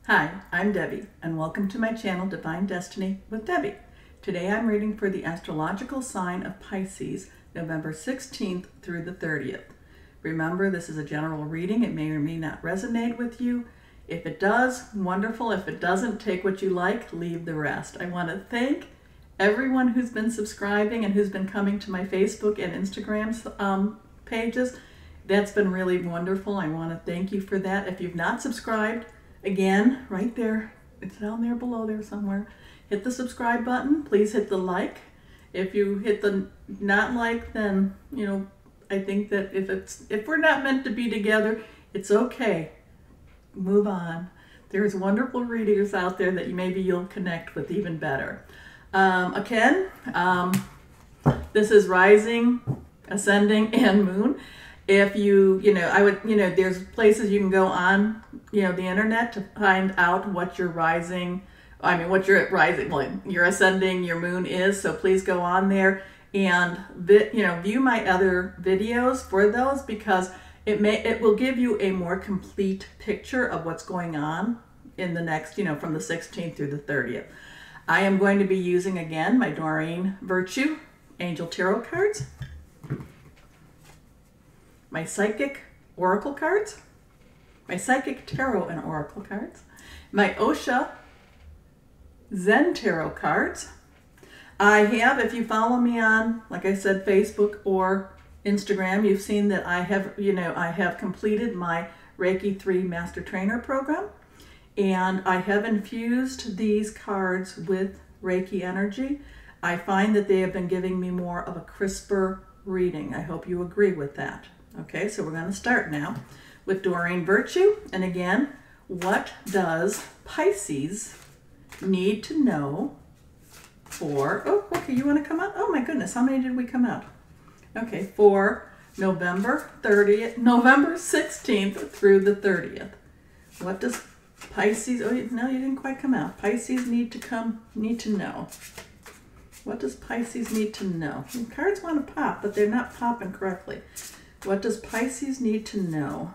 Hi, I'm Debbie, and welcome to my channel, Divine Destiny with Debbie. Today I'm reading for the astrological sign of Pisces, November 16th through the 30th. Remember, this is a general reading. It may or may not resonate with you. If it does, wonderful. If it doesn't, take what you like, leave the rest. I want to thank everyone who's been subscribing and who's been coming to my Facebook and Instagram pages. That's been really wonderful. I want to thank you for that. If you've not subscribed, again, right there, it's down there below there somewhere. Hit the subscribe button. Please hit the like. If you hit the not like, then, I think that if we're not meant to be together, it's okay. Move on. There's wonderful readers out there that maybe you'll connect with even better. Again, this is rising, ascending, and moon. If there's places you can go on, the internet to find out what your your ascending, your moon is. So please go on there and, view my other videos for those, because it will give you a more complete picture of what's going on in the next, from the 16th through the 30th. I am going to be using, again, my Doreen Virtue Angel Tarot cards, my Psychic Oracle cards, my Psychic Tarot and Oracle cards, my Osha Zen Tarot cards. I have, if you follow me on, like I said, Facebook or Instagram, you've seen that I have completed my Reiki 3 Master Trainer program, and I have infused these cards with Reiki energy. I find that they have been giving me more of a crisper reading. I hope you agree with that. Okay, so we're going to start now with Doreen Virtue. And again, what does Pisces need to know for, oh, okay, you want to come out? Oh my goodness, how many did we come out? Okay, for November 16th through the 30th. What does Pisces, oh no, you didn't quite come out. Pisces need to know. What does Pisces need to know? The cards want to pop, but they're not popping correctly. What does Pisces need to know?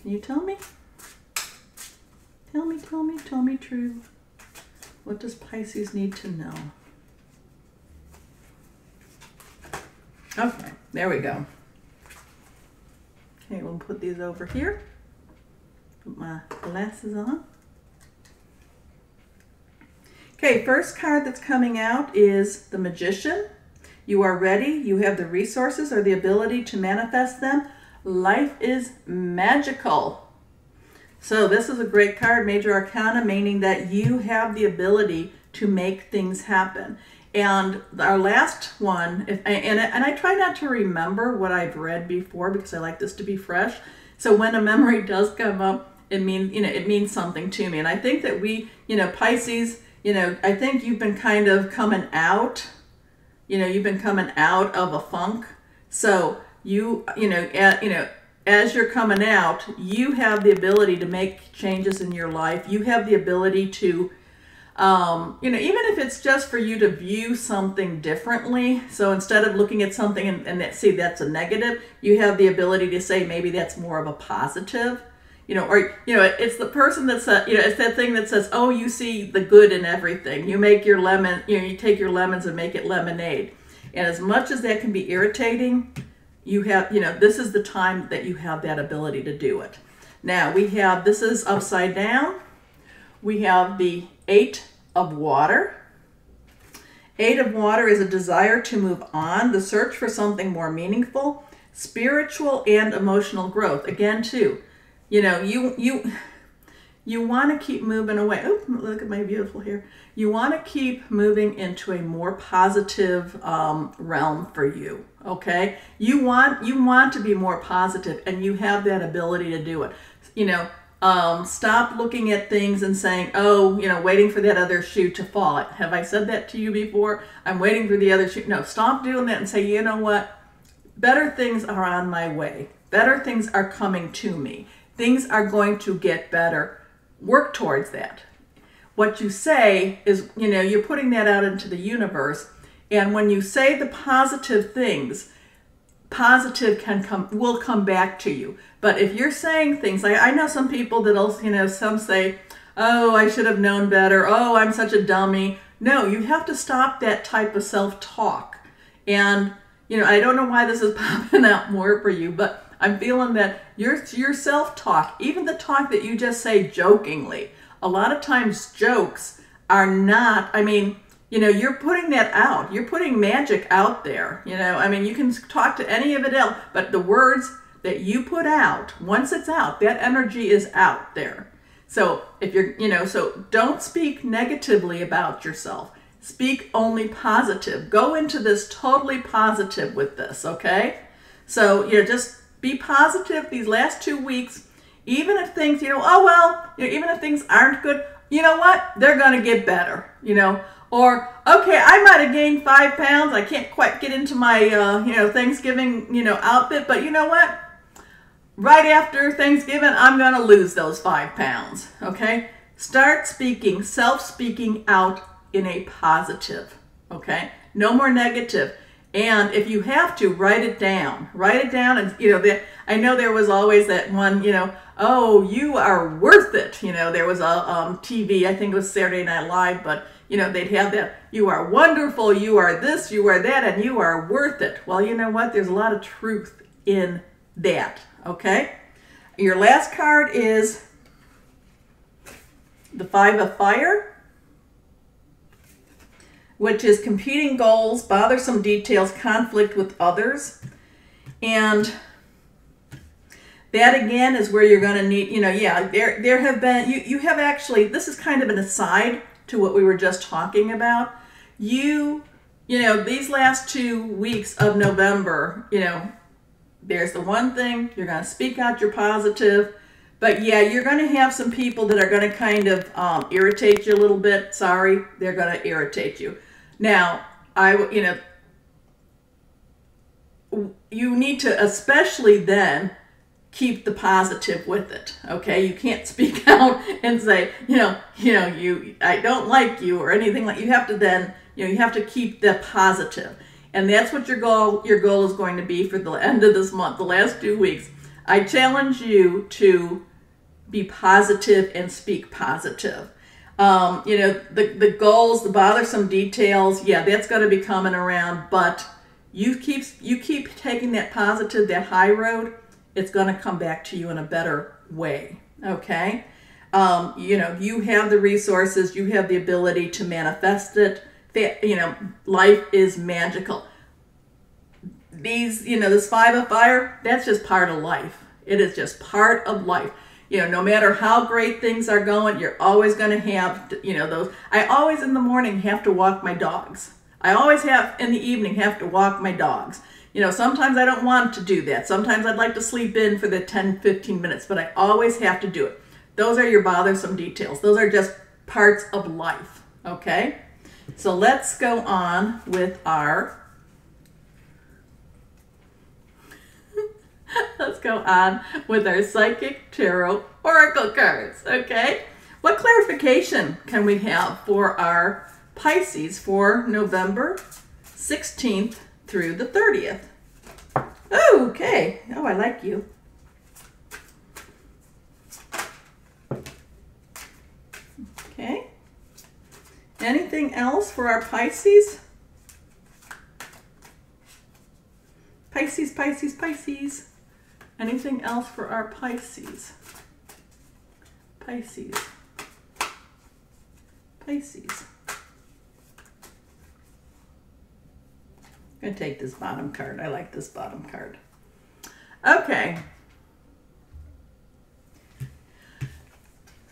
Can you tell me? Tell me true. What does Pisces need to know? Okay, there we go. Okay, we'll put these over here. Put my glasses on. Okay, first card that's coming out is the Magician. You are ready. You have the resources or the ability to manifest them. Life is magical. So this is a great card, Major Arcana, meaning that you have the ability to make things happen. And our last one, and I try not to remember what I've read before because I like this to be fresh. So when a memory does come up, it means something to me. And I think that Pisces, I think you've been kind of coming out. You've been coming out of a funk. So as you're coming out, you have the ability to make changes in your life. You have the ability to, even if it's just for you to view something differently. So instead of looking at something and see that's a negative, you have the ability to say maybe that's more of a positive. It's the person that says, it's that thing that says, oh, you see the good in everything. You make your lemon, you take your lemons and make it lemonade. And as much as that can be irritating, you have, this is the time that you have that ability to do it. Now this is upside down. We have the 8 of Water. 8 of Water is a desire to move on, the search for something more meaningful, spiritual and emotional growth. Again, too. You want to keep moving away. Oh, look at my beautiful hair. You want to keep moving into a more positive realm for you. Okay, you want to be more positive, and you have that ability to do it. Stop looking at things and saying, oh, waiting for that other shoe to fall. Have I said that to you before? I'm waiting for the other shoe. No, stop doing that and say, you know what? Better things are on my way. Better things are coming to me. Things are going to get better. Work towards that. What you say is, you're putting that out into the universe. And when you say the positive things, positive will come back to you. But if you're saying things like, I know some people that'll, some say, oh, I should have known better. Oh, I'm such a dummy. No, you have to stop that type of self-talk. And, I don't know why this is popping out more for you, but I'm feeling that your self-talk, even the talk that you just say jokingly, a lot of times jokes are not, you're putting that out. You're putting magic out there. You can talk to any of it else, but the words that you put out, once it's out, that energy is out there. So if you're, so don't speak negatively about yourself. Speak only positive. Go into this totally positive with this, okay? So, just be positive these last 2 weeks. Even if things, even if things aren't good, you know what? They're going to get better, Or, okay, I might have gained 5 pounds. I can't quite get into my, Thanksgiving, outfit. But you know what? Right after Thanksgiving, I'm going to lose those 5 pounds, okay? Start speaking, self-speaking out in a positive, okay? No more negative. And if you have to, write it down. Write it down. And, I know there was always that one, oh, you are worth it. There was a TV, I think it was Saturday Night Live, but, they'd have that, you are wonderful, you are this, you are that, and you are worth it. Well, you know what? There's a lot of truth in that, okay? Your last card is the 5 of Fire, which is competing goals, bothersome details, conflict with others. And that again is where you're going to need, there have been, you have actually, this is kind of an aside to what we were just talking about. These last 2 weeks of November, there's the one thing, you're going to speak out your positive, but yeah, you're going to have some people that are going to kind of irritate you a little bit. Sorry, they're going to irritate you. Now, you need to especially then keep the positive with it, okay? You can't speak out and say, I don't like you or anything like. You have to then, you have to keep the positive. And that's what your goal is going to be for the end of this month, the last 2 weeks. I challenge you to be positive and speak positive. The goals, the bothersome details, yeah, that's going to be coming around, but you keep taking that positive, that high road, it's going to come back to you in a better way, okay? You have the resources, you have the ability to manifest it. Life is magical. This 5 of Fire, that's just part of life. It is just part of life. No matter how great things are going, you're always going to have, those. I always in the morning have to walk my dogs. I always have in the evening have to walk my dogs. Sometimes I don't want to do that. Sometimes I'd like to sleep in for the 10, 15 minutes, but I always have to do it. Those are your bothersome details. Those are just parts of life, okay? So let's go on with our Psychic Tarot Oracle cards, okay? What clarification can we have for our Pisces for November 16th through the 30th? Oh, okay. Oh, I like you. Okay. Anything else for our Pisces? Pisces, Pisces, Pisces. Anything else for our Pisces? Pisces. Pisces. I'm going to take this bottom card. I like this bottom card. Okay.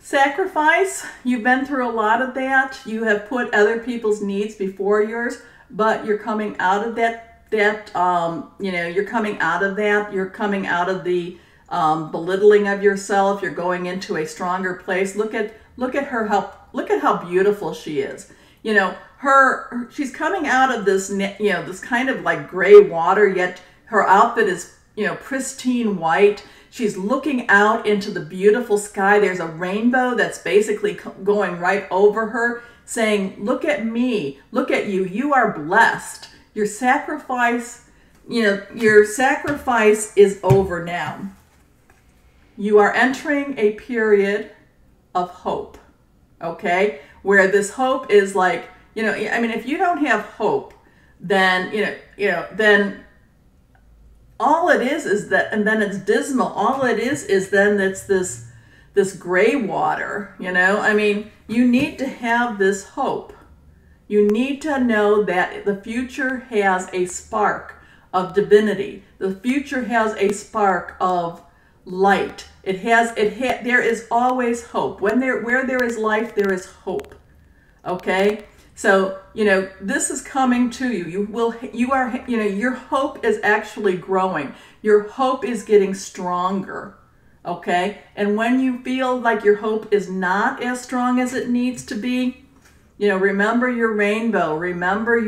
Sacrifice. You've been through a lot of that. You have put other people's needs before yours, but you're coming out of that. You're coming out of that. You're coming out of the belittling of yourself. You're going into a stronger place. Look at her. Look at how beautiful she is. She's coming out of this, this kind of like gray water, yet her outfit is, pristine white. She's looking out into the beautiful sky. There's a rainbow that's basically going right over her, saying, look at me, look at you. You are blessed. Your sacrifice, your sacrifice is over now. You are entering a period of hope, okay? Where this hope is like, I mean, if you don't have hope, then, then all it is that, and then it's dismal. All it is then it's this gray water, I mean, you need to have this hope. You need to know that the future has a spark of divinity. The future has a spark of light. There is always hope. Where there is life, there is hope. Okay? So, this is coming to you. Your hope is actually growing. Your hope is getting stronger. Okay? And when you feel like your hope is not as strong as it needs to be, remember your rainbow. Remember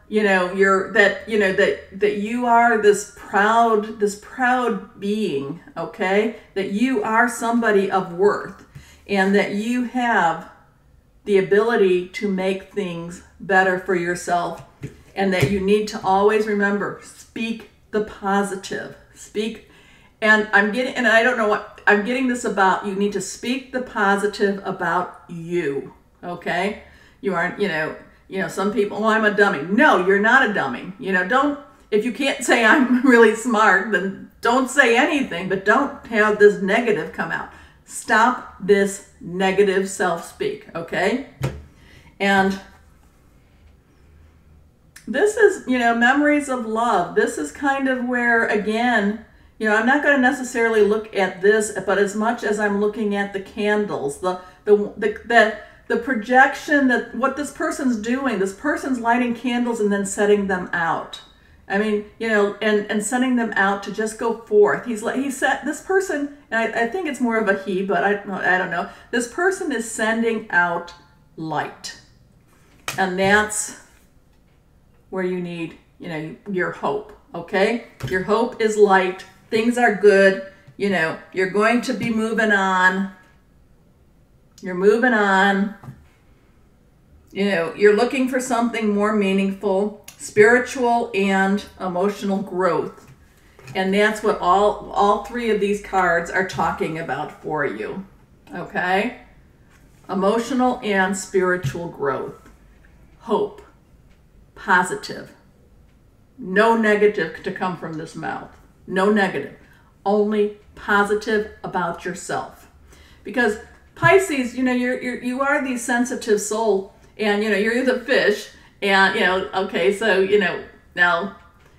that you are this proud being, okay? That you are somebody of worth, and that you have the ability to make things better for yourself, and that you need to always remember, speak the positive. And I don't know what I'm getting this about. You need to speak the positive about you, okay? You aren't, some people, oh, I'm a dummy. No, you're not a dummy. If you can't say I'm really smart, then don't say anything, but don't have this negative come out. Stop this negative self-speak, okay? And this is, memories of love. This is kind of where, again, I'm not going to necessarily look at this, but as much as I'm looking at the candles, the projection that what this person's doing, this person's lighting candles and then setting them out. I mean, and sending them out to just go forth. He said this person, and I think it's more of a he, but I don't know. This person is sending out light. And that's where you need, your hope, okay? Your hope is light. Things are good. You're going to be moving on. You're moving on. You're looking for something more meaningful, spiritual and emotional growth. And that's what all three of these cards are talking about for you. Okay? Emotional and spiritual growth. Hope. Positive. No negative to come from this mouth. No negative. Only positive about yourself. Because Pisces, you are the sensitive soul, and you're the fish, and okay, so now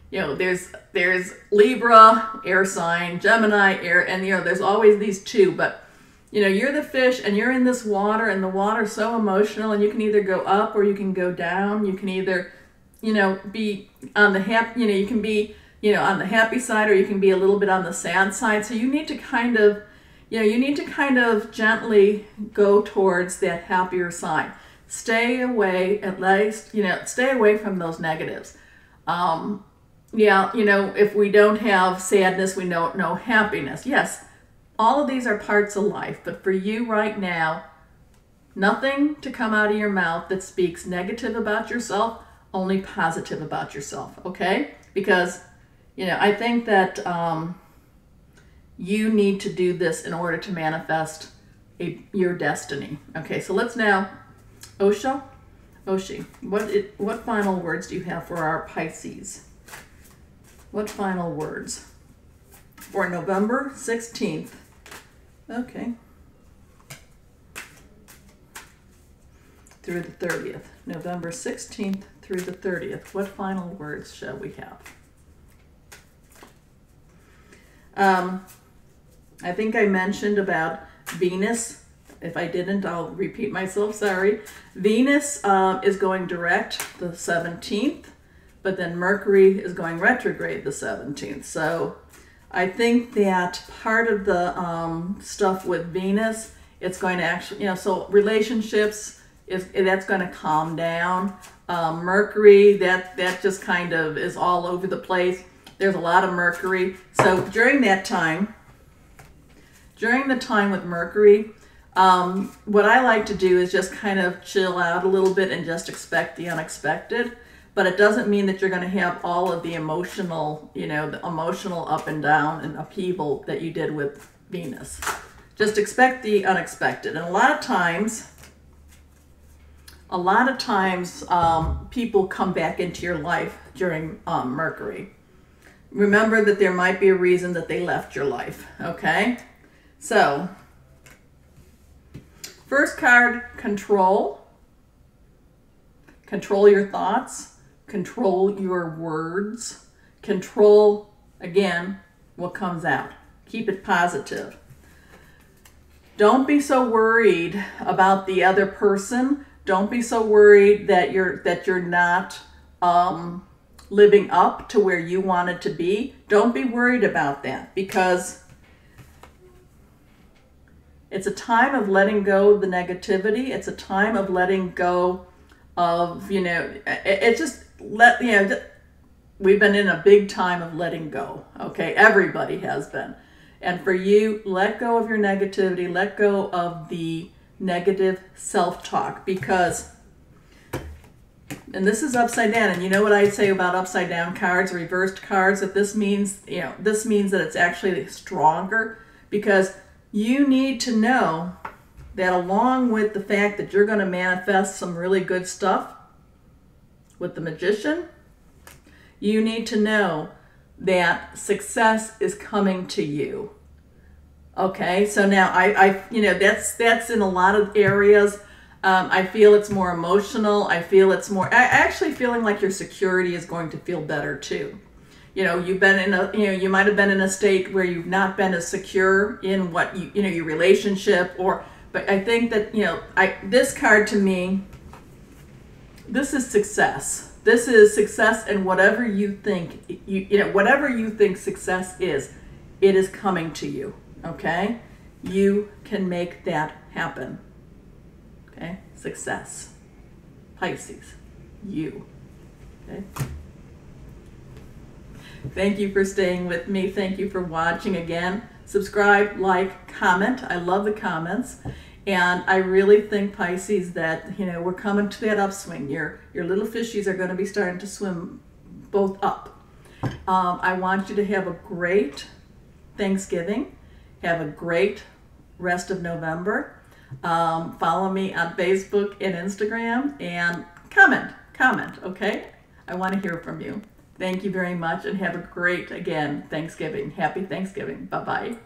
there's Libra, air sign, Gemini, air, and there's always these two, but you're the fish and you're in this water, and the water's so emotional, and you can either go up or you can go down. You can either be on the you can be on the happy side, or you can be a little bit on the sad side. So you need to kind of gently go towards that happier side. Stay away, at least, stay away from those negatives. If we don't have sadness, we don't know happiness. Yes, all of these are parts of life, but for you right now, nothing to come out of your mouth that speaks negative about yourself, only positive about yourself, okay? Because, I think that you need to do this in order to manifest your destiny. Okay, so let's now, Oshi, what final words do you have for our Pisces? What final words for November 16th? Okay. Through the 30th. November 16th through the 30th. What final words shall we have? I think I mentioned about Venus. If I didn't, I'll repeat myself, sorry. Venus is going direct the 17th, but then Mercury is going retrograde the 17th. So I think that part of the stuff with Venus, it's going to actually, so relationships, that's going to calm down. Mercury, that just kind of is all over the place. There's a lot of Mercury. So during the time with Mercury, what I like to do is just kind of chill out a little bit and just expect the unexpected. but it doesn't mean that you're going to have all of the emotional, you know, the emotional up and down and upheaval that you did with Venus. Just expect the unexpected. And a lot of times, people come back into your life during Mercury. Remember that there might be a reason that they left your life, okay? So, first card, control. Control your thoughts. Control your words. Control, again, what comes out. Keep it positive. Don't be so worried about the other person. Don't be so worried that you're not living up to where you wanted to be. Don't be worried about that, because it's a time of letting go of the negativity. It's a time of letting go of, you know, it's just we've been in a big time of letting go. Okay, everybody has been. And for you, let go of your negativity, let go of the negative self-talk, because, and this is upside down, and you know what I say about upside down cards, reversed cards, that this means, you know, this means that it's actually stronger, because you need to know that along with the fact that you're going to manifest some really good stuff with the Magician, you need to know that success is coming to you. Okay, so now I you know, that's in a lot of areas. I feel it's more emotional. I feel it's more, actually feeling like your security is going to feel better too. You know, you've been in a, you know, you might have been in a state where you've not been as secure in what you know, your relationship, but I think that, you know, this card to me, this is success. This is success, and whatever you think, you know, whatever you think success is, it is coming to you. Okay? You can make that happen. Okay? Success. Pisces. You. Okay? Thank you for staying with me. Thank you for watching again. Subscribe, like, comment. I love the comments. And I really think, Pisces, that, you know, we're coming to that upswing. Your little fishies are going to be starting to swim both up. I want you to have a great Thanksgiving. Have a great rest of November. Follow me on Facebook and Instagram, and comment, okay? I want to hear from you. Thank you very much, and have a great, again, Thanksgiving. Happy Thanksgiving. Bye-bye.